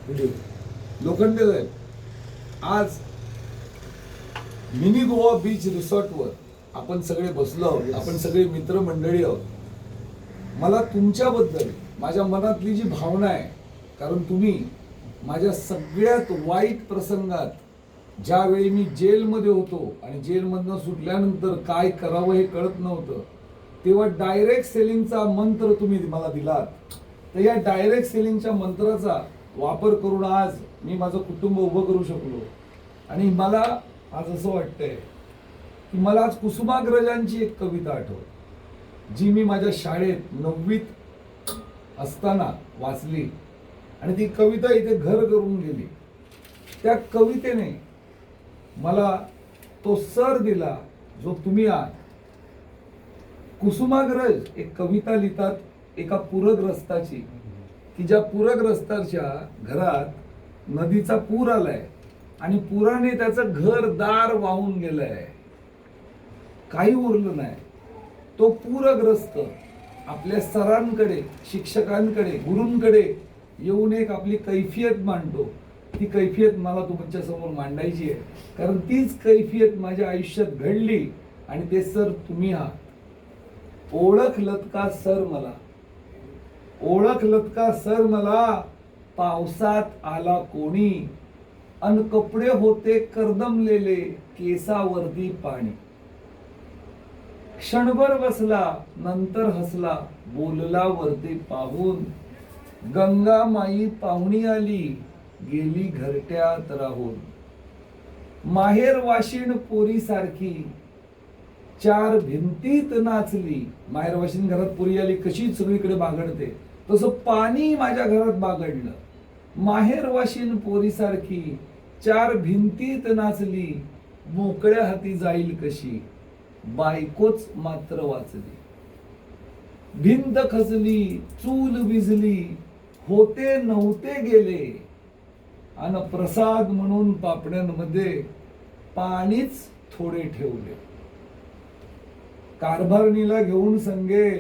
लोखंडे साहेब, आज mini Goa beach रिसॉर्टवर आपण सगळे बसलो आहोत, आपण सगळे मित्रमंडळी आहोत. मला तुमच्याबद्दल माझ्या मनातली जी भावना आहे, कारण तुम्ही माझ्या सगळ्यात वाईट प्रसंगात, ज्यावेळी मी जेलमध्ये होतो आणि जेलमधनं सुटल्यानंतर काय करावं हे कळत नव्हतं, तेव्हा डायरेक्ट सेलिंगचा मंत्र तुम्ही मला दिलात. तर या डायरेक्ट सेलिंगच्या मंत्राचा वापर करून आज मी माझं कुटुंब उभं करू शकलो. आणि मला आज असं वाटतंय की मला आज कुसुमाग्रजांची एक कविता आठवली, जी मी माझ्या शाळेत 9वीत असताना वाचली आणि ती कविता इथे घर करून गेली. त्या कवितेने मला तो सर दिला जो तुम्ही आहात. कुसुमाग्रज एक कविता लिहितात एका पूरग्रस्ताची, की ज्या पूरग्रस्ताच्या घरात नदीचा पूर आलाय आणि पुराने त्याचं घर दार वाहून गेलंय, काही उरलं नाही. तो पूरग्रस्त आपल्या सरांकडे, शिक्षकांकडे, गुरूंकडे येऊन एक आपली कैफियत मांडतो. ती कैफियत मला तुमच्या समोर मांडायची आहे, कारण तीच कैफियत माझ्या आयुष्यात घडली आणि ते सर तुम्ही आहात. ओळखलत का सर मला, ओळखलत का सर मला, पावसात आला कोणी, अन कपडे होते करदमलेले, केसावरती पाणी. क्षणभर बसला नंतर हसला, बोलला वरती पाहून, गंगा माई पाहुणी आली, गेली घरट्यात राहून. माहेर वाशिण पोरी सारखी, चार भिंतीत नाचली. माहेर वाशिण घरात पोरी आली कशी सगळीकडे बागडते, तसं पाणी माझ्या घरात बागडलं. माहेर वाशिण पोरी सारखी, चार भिंतीत नाचली, मोकळ्या हाती जाईल कशी, बायकोच मात्र वाचली. भिंत खचली, चूल विझली, होते नव्हते गेले, अन प्रसाद म्हणून पापड्यांमध्ये पाणीच थोडे ठेवले. कारभारणीला घेऊन संगे,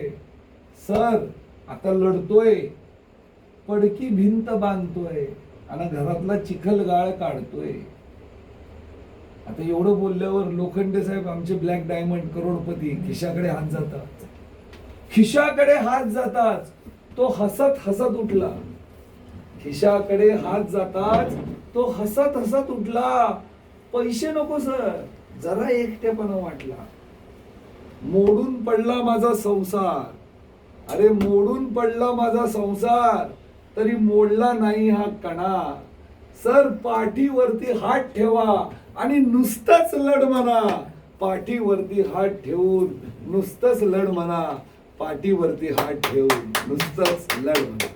सर आता लढतोय, पडकी भिंत बांधतोय आणि घरातला चिखलगाळ काढतोय. आता एवढं बोलल्यावर लोखंडे साहेब आमचे ब्लॅक डायमंड करोडपती खिशाकडे हात जातात, खिशाकडे हात जातात. तो हसत हसत उठला, खिशाकडे हात जातात. तो हसत हसत उठला, पैसे नको सर, जरा एकटेपणा वाटला. मोडून पडला माझा संसार, अरे मोडून पडला माझा संसार, तरी मोडला नाही हा कणा. सर पाठीवरती हात ठेवा आणि नुसतंच लढ म्हणा, पाठीवरती हात ठेवून नुसतंच लढ म्हणा, पाठीवरती हात ठेवून नुसतंच लढ म्हणा.